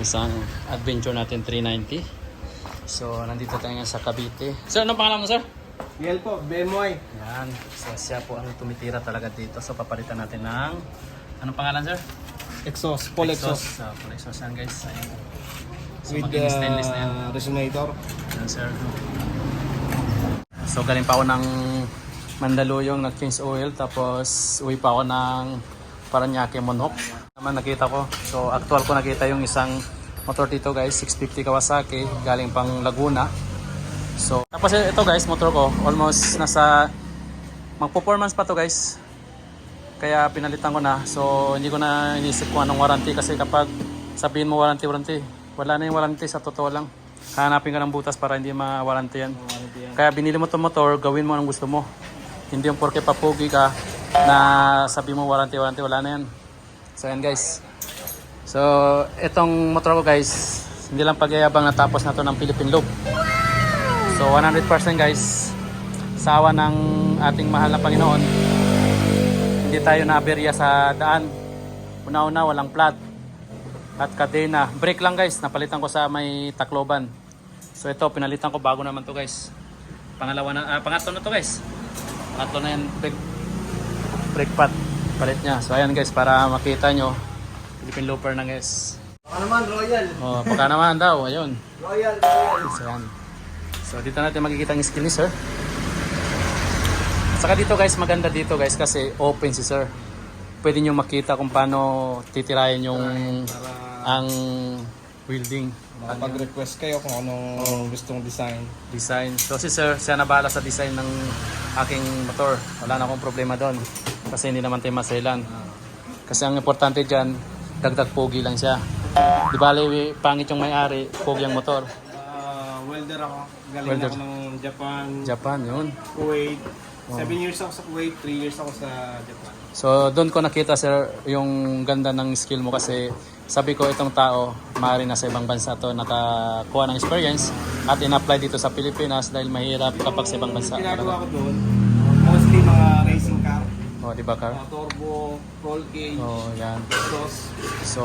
isang adventure natin 390. So nandito tayo ngayon sa Cavite. Sir, anong pangalan mo, sir? Yan po, Bemoy. Yan, so siya po ang tumitira talaga dito. So papalitan natin ng anong pangalan, sir? Exhaust, full exhaust. Full exhaust yan, guys. Ayan. So With maging stainless na yan. resonator. Yan, sir. So galing pa ako ng Mandaluyong, nag-change oil, tapos uwi pa ako ng Paranaque, Monhok. Naman nakita ko. So actual ko nakita yung isang motor dito, guys, 650 Kawasaki, galing pang Laguna. So tapos ito, guys, motor ko almost nasa mag-performance pa to, guys. Kaya pinalitan ko na. So hindi ko na inisip kung anong warranty, kasi kapag sabihin mo warranty, wala na yung warranty, sa totoo lang. Hanapin ka ng butas para hindi ma-warranty yan. Kaya binili mo itong motor, gawin mo ang gusto mo. Hindi yung porke papugi ka na sabi mo warranty, wala na yan. So yan, guys. So itong motor ko, guys, hindi lang pagyayabang, natapos na to ng Philippine Loop. So 100%, guys, sa awa ng ating mahal na Panginoon, hindi tayo naaberya sa daan. Una-una, walang plat at kadena. Brake lang, guys, napalitan ko sa may Tacloban. So ito, pinalitan ko, bago naman to, guys. Pangatlo na to, guys. Pangatlo na yan, brake pad, palit niya. So ayan, guys, para makita nyo, Philippine Looper na, guys. Baka naman, Royal. Oh, baka naman daw, ayun. Royal. So ayan. So dito natin makikita ang skill ni sir. Saka dito, guys, maganda dito, guys, kasi open si sir. Pwede nyo makita kung paano titirayan yung ang welding. Makapag-request kayo kung anong gustong design. So si sir, siya na bahala sa design ng aking motor. Wala na akong problema doon, kasi hindi naman tayo masailan. Kasi ang importante dyan, dagdag pogi lang siya. Di bali pangit yung may-ari, pogi ang motor. Welder ako. Galing Welder. ako ng Japan, yun. Kuwait. 7 years ako sa Kuwait, 3 years ako sa Japan. So doon ko nakita, sir, yung ganda ng skill mo, kasi sabi ko, itong tao maaari na sa ibang bansa to nakakuha ng experience at in-apply dito sa Pilipinas, dahil mahirap kapag sa ibang bansa. Ginagawa ko doon, mostly mga racing car. Oh, di ba, car? Turbo, roll cage, Oh, yan. exhaust. So,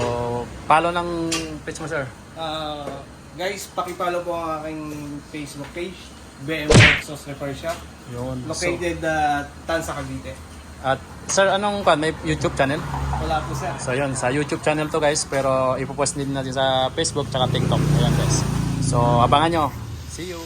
follow ng page mo, sir. Guys, pakipollow po ang aking Facebook page, BMW Exhaust Repair Shop, Yun. located Tansa, Cavite. At sir, anong may YouTube channel? Wala po, sir. So yun, sa YouTube channel to, guys, pero ipopost din natin sa Facebook tsaka TikTok. Ayan, guys. So abangan nyo. See you!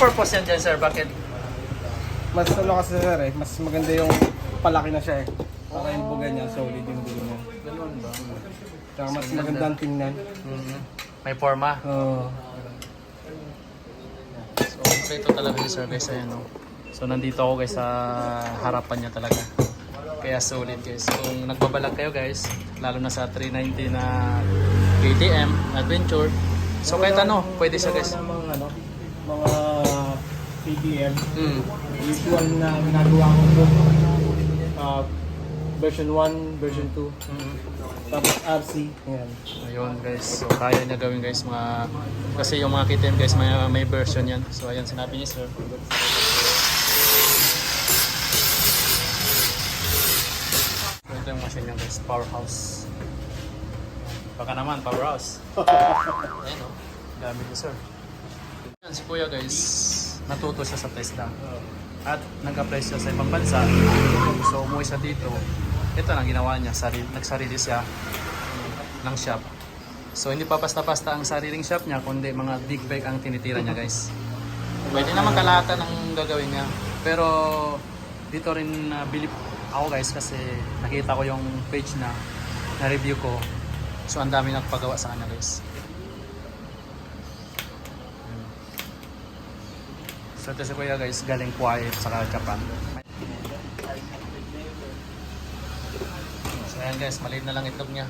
Purpose yan dyan, sir? Bakit? Mas ano kasi, sir, mas maganda yung palaki na siya, para yung buga niya, solid yung buga niya. Ganun ba? Tsaka mas magandang tingnan. May forma. So, ito talaga yung sir, guys. Ayan, no? So, nandito ako, guys, sa harapan niya talaga. Kaya solid, guys. Kung nagbabalag kayo, guys, lalo na sa 390 na KTM Adventure, so kahit ano, pwede siya, guys. Mga PTM, usual na ginagawa ko po, version 1, version 2, tapos RC. Ayan. Ayun, guys. So kaya niya gawin, guys, kasi yung mga KTM, guys, may version yan. So ayan, sinabi niya, sir. So, ito yung machine niya, guys. Powerhouse. Baka naman, powerhouse. Ayan, oh. Gamit niya, sir. Yan, si kuya, guys, natuto siya sa Tesla at nag-apply siya sa ibang bansa. So umuwi siya dito. Ito na ginawa niya, nagsarili siya ng shop So hindi pa basta-basta ang sariling shop niya, kundi mga big bike ang tinitira niya guys. Pwede naman kalahatan ang gagawin niya. Pero dito rin believe ako guys kasi nakita ko yung page na review ko. So ang dami nagpagawa sa kanya guys. So ito si Kuya guys, galing quiet sa Japan. So ayan guys, maliit na lang itlog niya.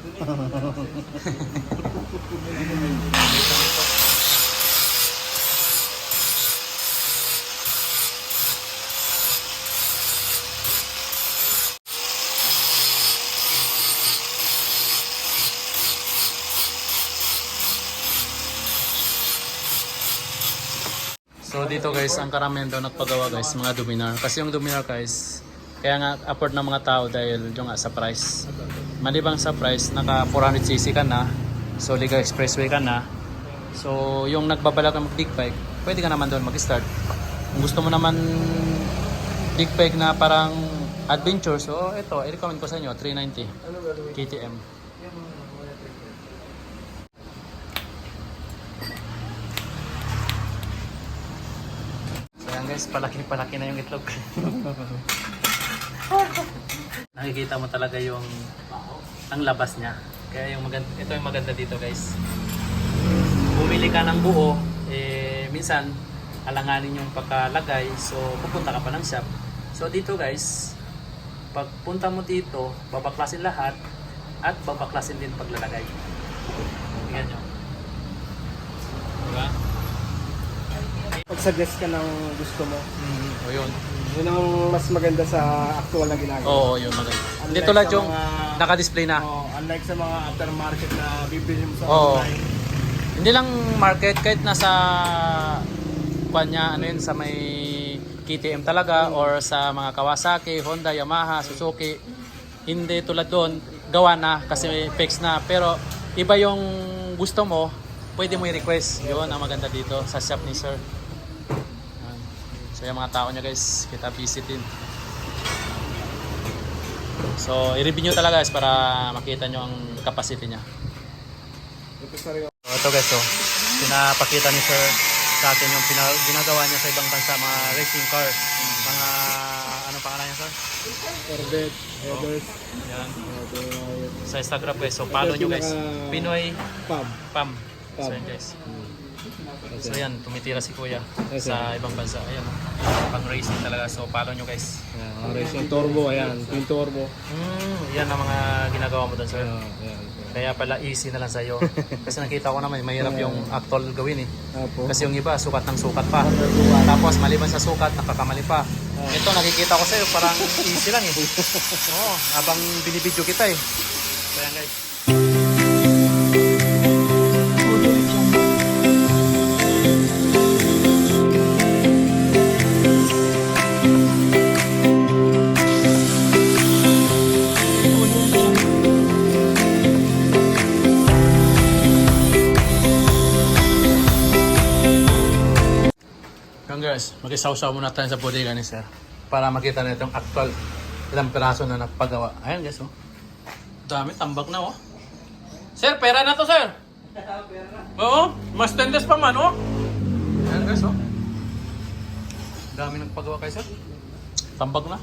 So dito guys, ang karamihan daw nagpagawa guys, mga Dominar. Kasi yung Dominar guys, kaya nga afford ng mga tao dahil yung nga sa price. Malibang sa price, naka 400cc ka na. So Liga Expressway ka na. So yung nagbabalak ng big bike, pwede ka naman doon mag-start. Kung gusto mo naman big bike na parang adventure, so ito, i-recommend ko sa inyo, 390 KTM. Guys, palaki na yung itlog. Nakikita mo talaga yung ang labas niya. Kaya yung maganda, ito yung maganda dito guys. Bumili ka ng buo, minsan alanganin yung pagkalagay, so pupunta ka pa ng shop. So dito guys, pag punta mo dito, babaklasin lahat at babaklasin din paglalagay. Tingnan nyo. Diba? Pag-suggest ka ng gusto mo. O yun. Yun ang mas maganda sa actual na ginagawa. Oo, yun maganda. Hindi Unlike tulad sa yung mga- naka-display na. Unlike sa mga aftermarket na bibili mo sa Oo. online. Hindi lang market, kahit nasa kanya, ano yun, sa may KTM talaga or sa mga Kawasaki, Honda, Yamaha, Suzuki. Hindi tulad doon, gawa na kasi may fix na. Pero iba yung gusto mo, pwede mo i-request. Yun ang maganda dito sa shop ni Sir. Yan. So yung mga tao niya guys, kita visitin. So i-review nyo talaga guys para makita nyo ang capacity niya. Ito sa rin. So, ito guys, so, pinapakita ni Sir sa atin yung ginagawa niya sa ibang bansa, mga racing car. Mga, ano pangalan niya Sir? Corvette, headers, Yan. Sa Instagram guys, so follow nyo guys. Pinoy pub. Pam. So yan guys. So yan, tumitira si Kuya sa ibang bansa. Ayan, pang racing talaga. So follow nyo guys. Racing turbo, ayan, twin turbo. Yan ang mga ginagawa mo doon Sir. Ayan. Kaya pala easy na lang sa'yo. Kasi nakita ko naman, mahirap yung actual gawin eh. Apo. Kasi yung iba, sukat ng sukat pa. Tapos maliban sa sukat, nakakamali pa. Ito, nakikita ko sa'yo, parang easy lang eh. Oo, habang binibidyo kita eh. So yan guys. Yan guys, mag-isaw-saw muna tayo sa bodega ni Sir para makita na itong actual ilang piraso na nagpagawa. Ayan guys, oh. Dami, tambak na oh. Sir, pera na to Sir. Oo, mas stainless pa man oh. Ayan guys, oh. Dami nagpagawa kay Sir. Tambak na.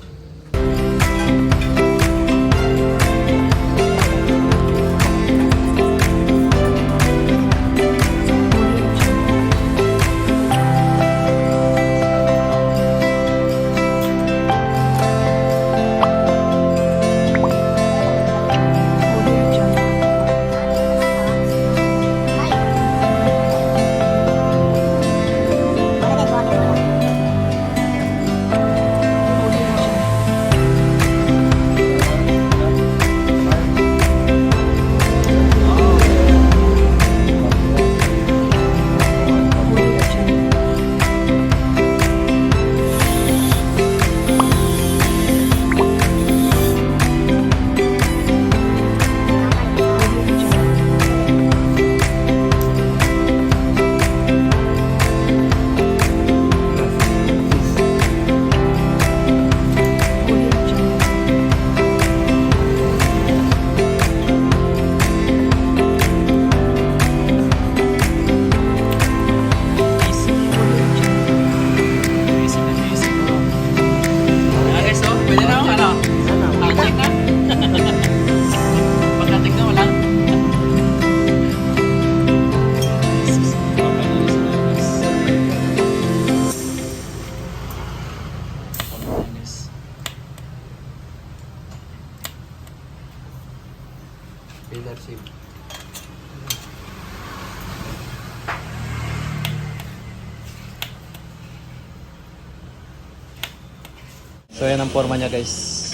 So yan ang forma niya guys.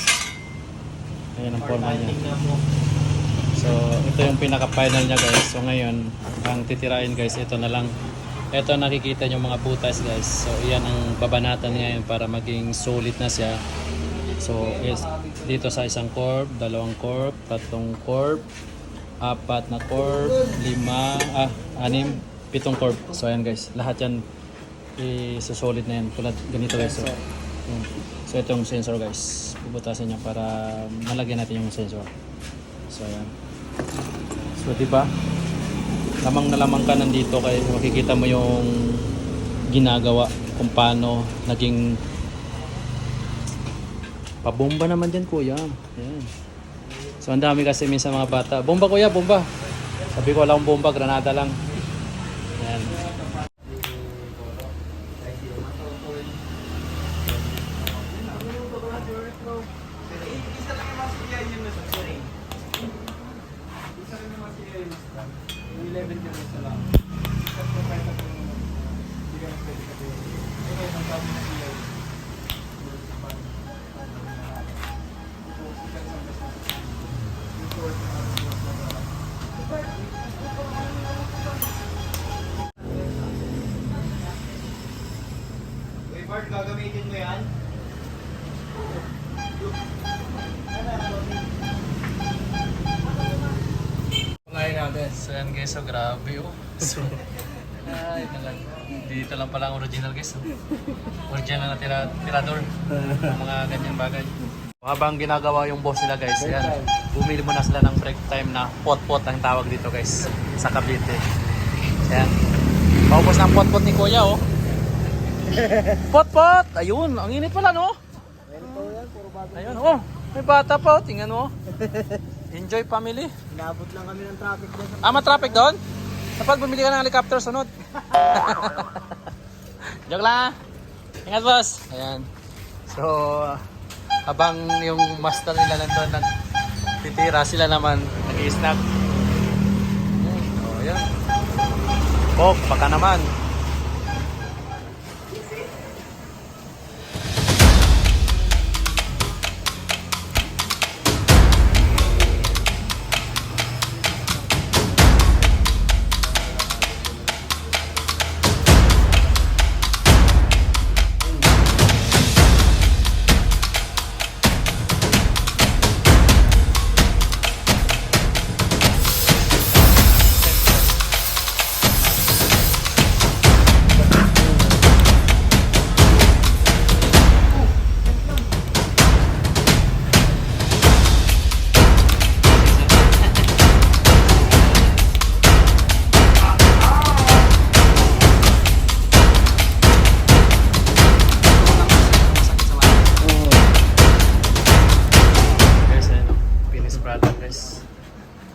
Ayan ang forma niya. So ito yung pinaka-final niya guys. So ngayon, ang titirain guys, ito na lang. Ito nakikita nyo mga butas guys. So yan ang babanatan ngayon para maging solid na siya. So yes, dito sa isang curve, dalawang curve, tatlong curve, apat na curve, 7 curve. So ayan guys, lahat yan i-solid na yan. Tulad ganito guys. So, so itong sensor guys, bubutasin niya para malagyan natin yung sensor. So ayan. So diba, lamang na lamang ka nandito kaya makikita mo yung ginagawa kung paano naging pabomba naman dyan kuya. Ayan. So ang dami kasi minsan mga bata, bomba kuya, bomba. Sabi ko wala akong bomba, granada lang. Ayan. Bart, gagamitin mo yan? Palayin natin. So yan guys, so grabe oh. So, ay, dito lang pala ang original guys. Oh. Original na tirador. Yung mga ganyang bagay. Habang ginagawa yung boss nila guys, yan. Bumili muna sila ng break time na pot-pot ang tawag dito guys. Sa Cavite. Yan. Paubos ng pot-pot ni Kuya oh. Pot-pot! Ayun, ang init pala no? Ayun oh. May bata pa oh, tingnan mo. Enjoy family. Inabot lang kami ng traffic dyan. Traffic doon? Kapag bumili ka ng helicopter, sunod. Joke lang ah. Ingat boss. Ayan. So, habang yung master nila nandun nagtitira, sila naman nag-i-snack. Oh, ayan. Coke, baka naman.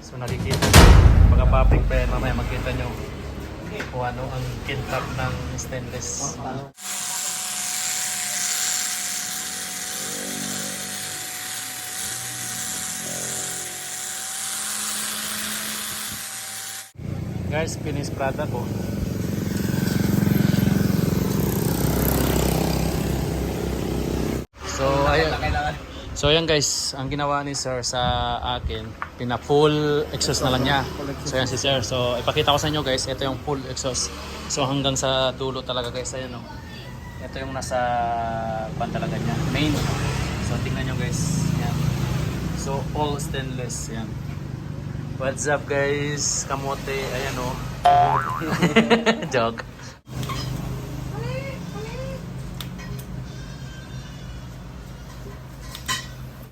So nakikita nyo, pagka-popping pa yan, mamaya makita nyo kung ano ang kintab ng stainless. Guys, finish product ko. So ayun. So yan guys, ang ginawa ni sir sa akin, pina-full exhaust na lang niya. So yan si sir. So ipakita ko sa inyo guys, ito yung full exhaust. So hanggang sa dulo talaga guys, ayan o. Ito yung nasa pan talaga niya, main. So tingnan nyo guys, yan. So all stainless, yan. What's up guys, kamote, ayan o. Joke.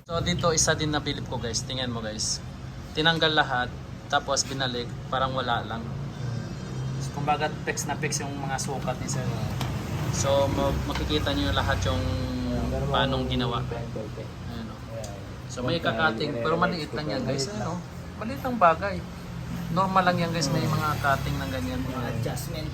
So dito isa din na bilip ko guys, tingnan mo guys. Tinanggal lahat, tapos binalik, parang wala lang. So, kumbaga fix na fix yung mga sukat ni sir. So makikita niyo lahat yung paanong ginawa. Ayan, oh. So may kakating, pero maliit lang yan guys. Ayan, oh. Maliit ang bagay. Normal lang yan guys, may mga cutting ng ganyan. Adjustment.